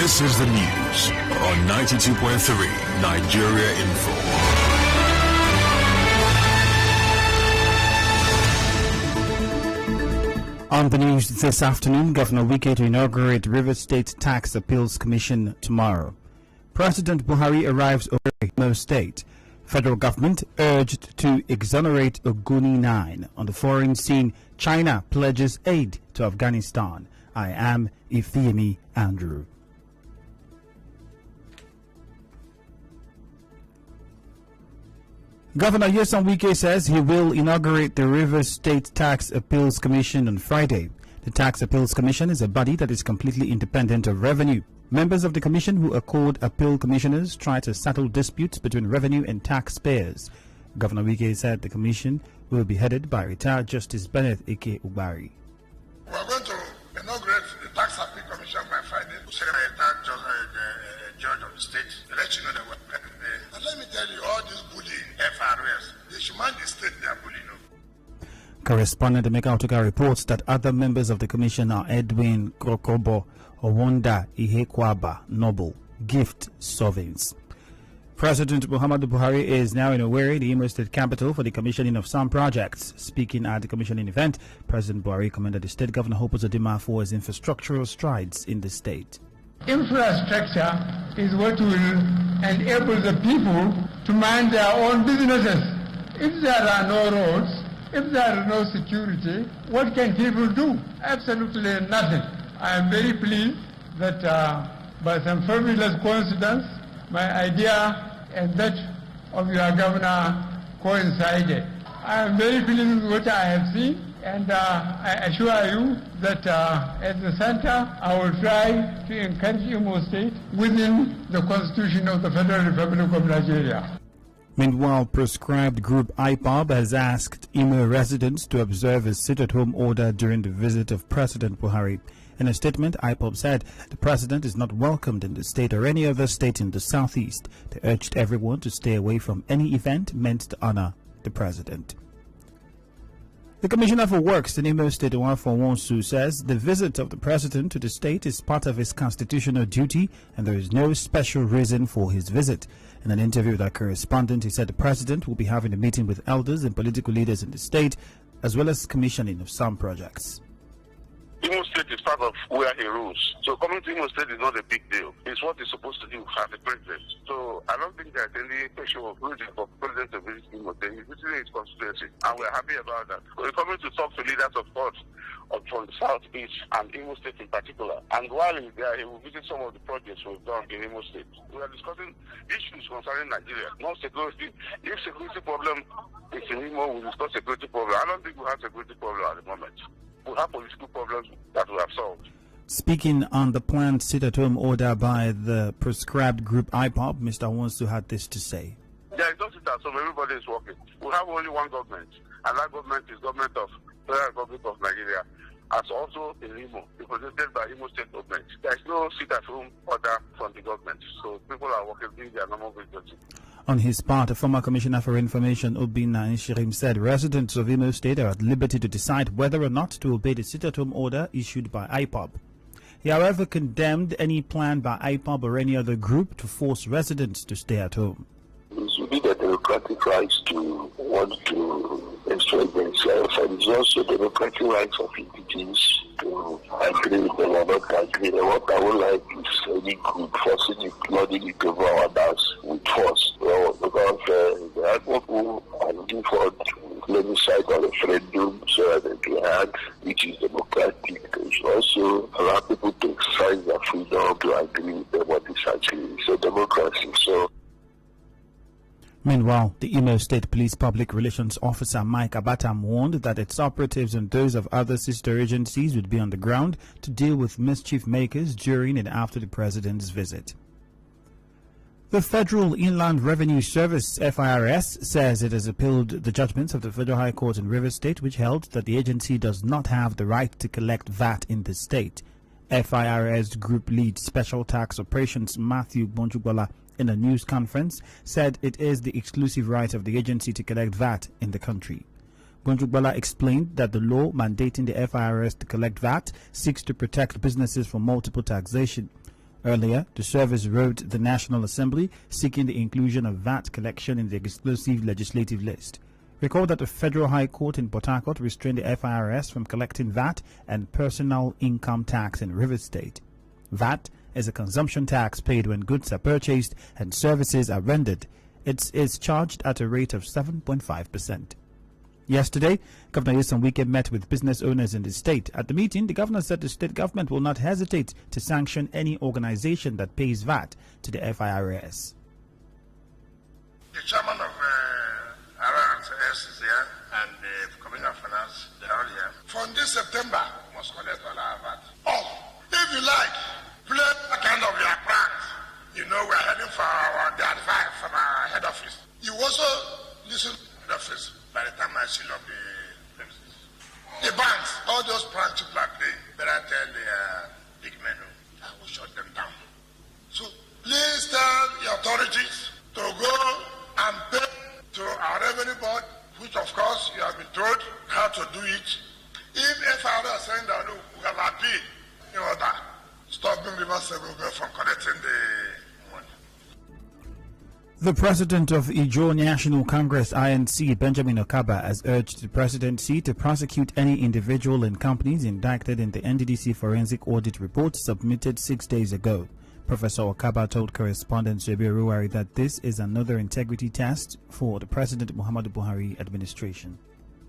This is the news on 92.3 Nigeria Info. On the news this afternoon, Governor Wike to inaugurate Rivers State Tax Appeals Commission tomorrow. President Buhari arrives over Imo State. Federal government urged to exonerate Oguni 9. On the foreign scene, China pledges aid to Afghanistan. I am Ifiemi Andrew. Governor Nyesom Wike says he will inaugurate the Rivers State Tax Appeals Commission on Friday. The Tax Appeals Commission is a body that is completely independent of revenue. Members of the commission who are called appeal commissioners try to settle disputes between revenue and taxpayers. Governor Wike said the commission will be headed by retired Justice Bennett Eke Ubari. We are going to inaugurate the Tax Appeal Commission by Friday. We say the judge of the state to let you know that we're planning there. And let me tell you, all these bullying FRS, they should mind the state they are bullying. Correspondent Emeka Otuka reports that other members of the commission are Edwin Krokobo, Owonda Ihekwaba, Noble, Gift Sovins. President Muhammadu Buhari is now in Owerri, the Imo State capital, for the commissioning of some projects. Speaking at the commissioning event, President Buhari commended the state governor Hope Uzodinma for his infrastructural strides in the state. Infrastructure is what will enable the people to mind their own businesses. If there are no roads, if there is no security, what can people do? Absolutely nothing. I am very pleased that by some fabulous coincidence, my idea and that of your governor coincided. I am very pleased with what I have seen, and I assure you that at the center, I will try to encourage Imo State within the Constitution of the Federal Republic of Nigeria. Meanwhile, Prescribed Group IPOB has asked Imo residents to observe a sit-at-home order during the visit of President Buhari. In a statement, IPOB said the president is not welcomed in the state or any other state in the southeast. They urged everyone to stay away from any event meant to honor the president. The Commissioner for Works in Imo State, Nwafọ Nwosu, says the visit of the president to the state is part of his constitutional duty and there is no special reason for his visit. In an interview with our correspondent, he said the president will be having a meeting with elders and political leaders in the state, as well as commissioning of some projects. Imo State is part of where he rules. So coming to Imo State is not a big deal. It's what he's supposed to do as a president. So I don't think there's any issue of reason for president to visit Imo State. He's visiting his constituency, and we're happy about that. We're coming to talk to leaders of thought from the southeast and Imo State in particular. And while he's there, he will visit some of the projects we've done in Imo State. We are discussing issues concerning Nigeria, not security. If security problem is in Imo, we'll discuss security problem. I don't think we have security problem at the moment. We have political problems that we have solved. Speaking on the planned sit-at-home order by the Prescribed Group IPOB, Mr. Nwosu had this to say. Yeah, it does sit at home. Everybody is working. We have only one government, and that government is government of the Federal Republic of Nigeria, as also in Imo, represented by Imo State government. There is no sit-at-home order from the government, so people are working, doing their normal business. On his part, a former Commissioner for Information, Obinna Nishirim, said residents of Imo State are at liberty to decide whether or not to obey the sit-at-home order issued by IPOB. He, however, condemned any plan by IPOB or any other group to force residents to stay at home. It should be the democratic rights to want to express themselves, and it's also democratic rights of individuals to agree with them or not agree. And what I would like is any group forcing it, flooding it over others with force. Well, because there are people who are looking for to plebiscite or referendum so that they can act, which is democratic. They should also allow people to exercise their freedom to agree with them what is actually democracy. So. Meanwhile, the Imo State Police Public Relations Officer Mike Abatam warned that its operatives and those of other sister agencies would be on the ground to deal with mischief makers during and after the president's visit. The Federal Inland Revenue Service, FIRS, says it has appealed the judgments of the Federal High Court in Rivers State, which held that the agency does not have the right to collect VAT in the state. FIRS Group Lead Special Tax Operations Matthew Bonjugbola, in a news conference, said it is the exclusive right of the agency to collect VAT in the country. Bonjugbola explained that the law mandating the FIRS to collect VAT seeks to protect businesses from multiple taxation. Earlier, the service wrote the National Assembly seeking the inclusion of VAT collection in the exclusive legislative list. Recall that the Federal High Court in Port Harcourt restrained the FIRS from collecting VAT and personal income tax in Rivers State. VAT is a consumption tax paid when goods are purchased and services are rendered. It is charged at a rate of 7.5%. Yesterday, Governor Nyesom Wike met with business owners in the state. At the meeting, the governor said the state government will not hesitate to sanction any organization that pays VAT to the FIRS. The chairman of RRS is here and the Commissioner of Finance, they are all here. From this September, we must collect all our VAT. If you like, play a kind of your pranks. You know, we're heading for the advice from our head office. You also listen to the office by the time I seal up the premises. The banks, all those pranks people are playing, better tell the big men, I will shut them down. So please tell the authorities to go and pay to our revenue board, which of course you have been told how to do it. If FRO are saying that, look, we have appealed in order, stopping Rivers from collecting the money. The president of Ijaw National Congress INC, Benjamin Okaba, has urged the presidency to prosecute any individual and companies indicted in the NDDC forensic audit report submitted 6 days ago. Professor Okaba told correspondent Shebi Ruwari that this is another integrity test for the President Muhammadu Buhari administration.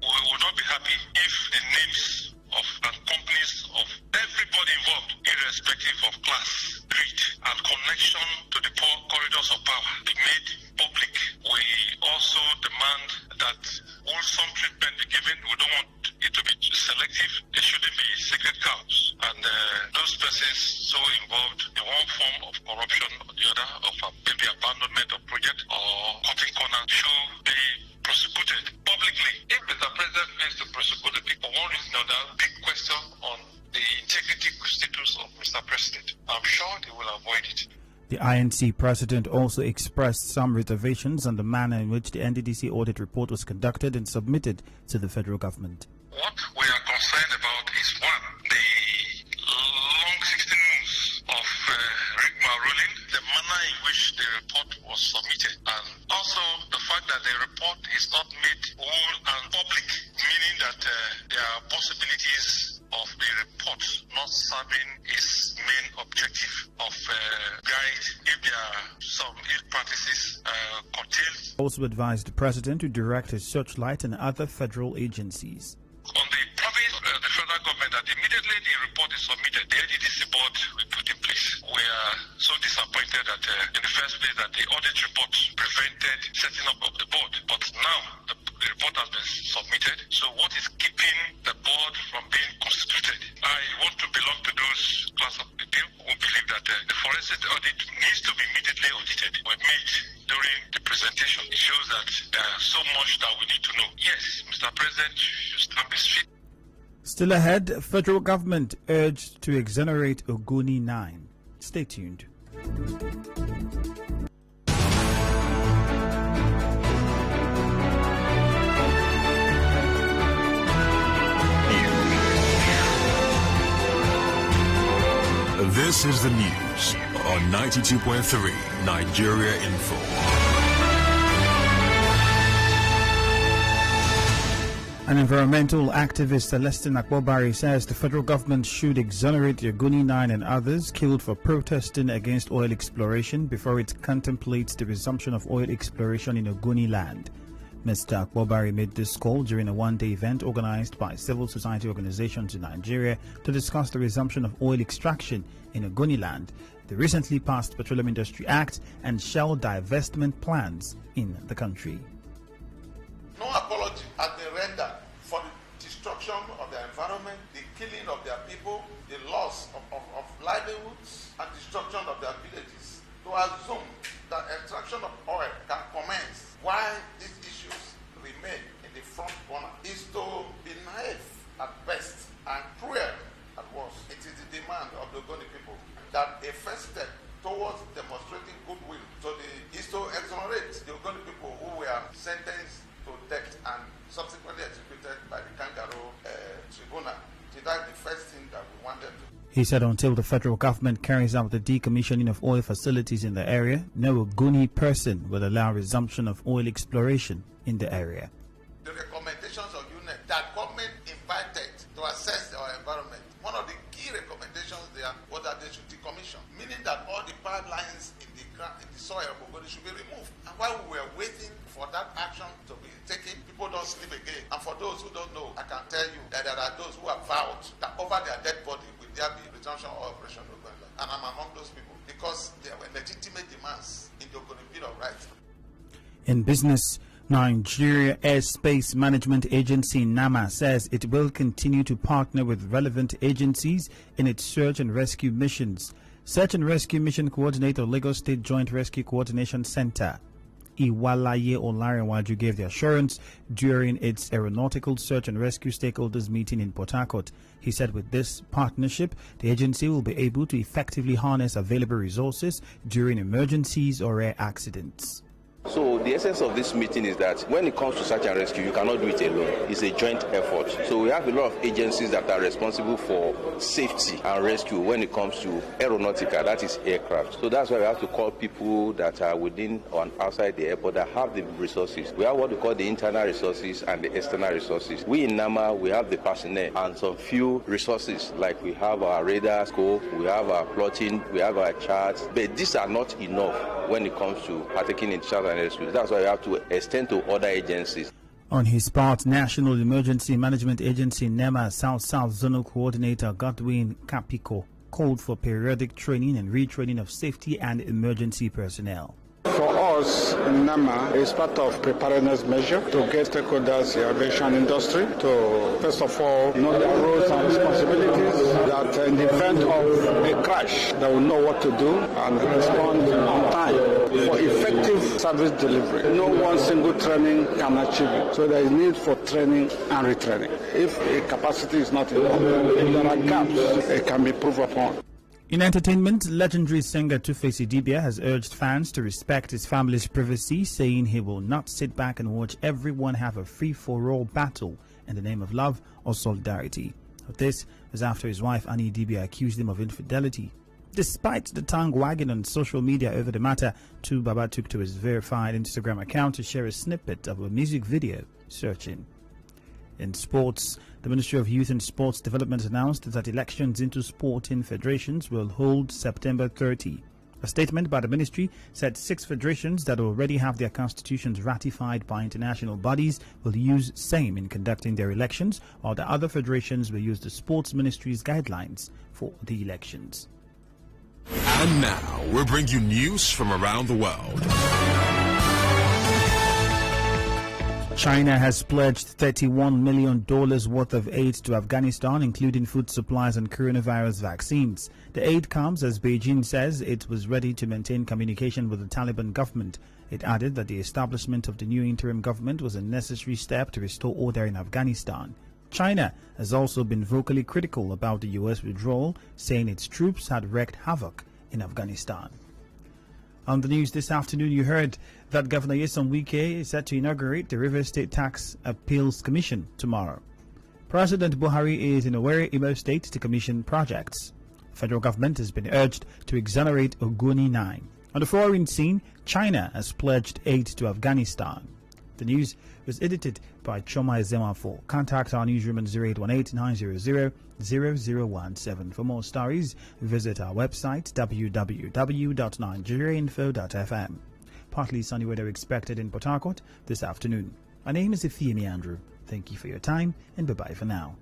We will not be happy if the names of and companies of everybody involved, irrespective of class, creed, and connection to the poor corridors of power, be made public. We also demand that wholesome treatment be given. We don't want it to be selective. There shouldn't be sacred cows. And those persons so involved in one form of corruption or the other, of maybe abandonment of project or cutting corner, should be prosecuted publicly. If Mr. President fails to prosecute the people, one reason or another, big question on the integrity status of Mr. President. I'm sure they will avoid it. The INC president also expressed some reservations on the manner in which the NDDC audit report was conducted and submitted to the federal government. What we are concerned about is one, the long 16 months of rigmarole ruling, the manner in which the report was submitted, and also the fact that the report is not made whole and public, meaning that there are possibilities of the report not serving its main objective of guide if there are some ill practices curtailed. Also advised the president to direct his searchlight and other federal agencies. On the province, the federal government, that immediately the report is submitted, the NDDC board will put in place. We are so disappointed that in the first place that the audit report prevented setting up of the board, but now the report has been submitted. So what is keeping the board from being constituted? I want to belong to those class of people who believe that the forensic audit needs to be immediately audited. When made during the presentation, it shows that there's so much that we need to know. Yes, Mr. President should stamp his feet. Still ahead, federal government urged to exonerate Ogoni 9. Stay tuned. This is the news on 92.3 Nigeria Info. An environmental activist, Celestine Akbobari, says the federal government should exonerate the Ogoni 9 and others killed for protesting against oil exploration before it contemplates the resumption of oil exploration in Ogoni land. Mr. Akbobari made this call during a one-day event organized by civil society organizations in Nigeria to discuss the resumption of oil extraction in Ogoni land, the recently passed Petroleum Industry Act, and shell divestment plans in the country. No apology has been rendered for the destruction of their environment, the killing of their people, the loss of livelihoods, and destruction of their villages. To assume that extraction of oil can commence while these issues remain in the front corner is to be naive at best and cruel at worst. It is the demand of the Ogoni people that a first step towards demonstrating goodwill is to exonerate the Ogoni people who were sentenced to death and subsequently executed by the Kangaroo tribunal. That's the first thing that we wanted to do. He said until the federal government carries out the decommissioning of oil facilities in the area, no Ogoni person will allow resumption of oil exploration in the area. The recommendations of UNEP that government invited to assess our environment, one of the key recommendations there was that they should decommission, meaning that all the pipelines in the soil of Ogoni should be removed. And while we were waiting for that action to be taken, people don't sleep again. And for those who don't know, I can tell you that there are those who have vowed that over their dead body will there be resumption of Operation Ogoni. And I'm among those people because there were legitimate demands in the Ogoni Bill of Rights. In business, Nigeria Airspace Management Agency NAMA says it will continue to partner with relevant agencies in its search and rescue missions. Search and Rescue Mission Coordinator, Lagos State Joint Rescue Coordination Center, Iwalaye Olarewaju, gave the assurance during its aeronautical search and rescue stakeholders meeting in Port Harcourt. He said with this partnership, the agency will be able to effectively harness available resources during emergencies or air accidents. So the essence of this meeting is that when it comes to search and rescue, you cannot do it alone. It's a joint effort. So we have a lot of agencies that are responsible for safety and rescue when it comes to aeronautica, that is aircraft. So that's why we have to call people that are within or outside the airport that have the resources. We have what we call the internal resources and the external resources. We in NAMA, we have the personnel and some few resources, like we have our radar scope, we have our plotting, we have our charts, but these are not enough when it comes to partaking in search and rescue. That's why we have to extend to other agencies. On his part, National Emergency Management Agency NEMA South-South Zonal Coordinator Godwin Capiko called for periodic training and retraining of safety and emergency personnel. For us, NAMA is part of preparedness measure to get stakeholders in the aviation industry to, first of all, know their roles and responsibilities, that in the event of a crash, they will know what to do and respond on time for effective service delivery. No one single training can achieve it. So there is need for training and retraining. If a capacity is not enough, if there are gaps, it can be improved upon. In entertainment, legendary singer Two-Face Idibia has urged fans to respect his family's privacy, saying he will not sit back and watch everyone have a free-for-all battle in the name of love or solidarity. This was after his wife Annie Idibia accused him of infidelity. Despite the tongue wagging on social media over the matter, Baba took to his verified Instagram account to share a snippet of a music video searching. In sports, the Ministry of Youth and Sports Development announced that elections into sporting federations will hold September 30. A statement by the ministry said 6 federations that already have their constitutions ratified by international bodies will use same in conducting their elections, while the other federations will use the Sports Ministry's guidelines for the elections. And now, we'll bring you news from around the world. China has pledged $31 million worth of aid to Afghanistan, including food supplies and coronavirus vaccines. The aid comes as Beijing says it was ready to maintain communication with the Taliban government. It added that the establishment of the new interim government was a necessary step to restore order in Afghanistan. China has also been vocally critical about the U.S. withdrawal, saying its troops had wreaked havoc in Afghanistan. On the news this afternoon, you heard that Governor Nyesom Wike is set to inaugurate the Rivers State Tax Appeals Commission tomorrow. President Buhari is in Owerri, Imo State to commission projects. Federal government has been urged to exonerate Ogoni 9. On the foreign scene, China has pledged aid to Afghanistan. The news was edited by Choma Ezemafo. Contact our newsroom on 0818-900-0017. For more stories, visit our website www.nigeriainfo.fm. Partly sunny weather expected in Port Harcourt this afternoon. My name is Ifiemi Andrew. Thank you for your time and bye-bye for now.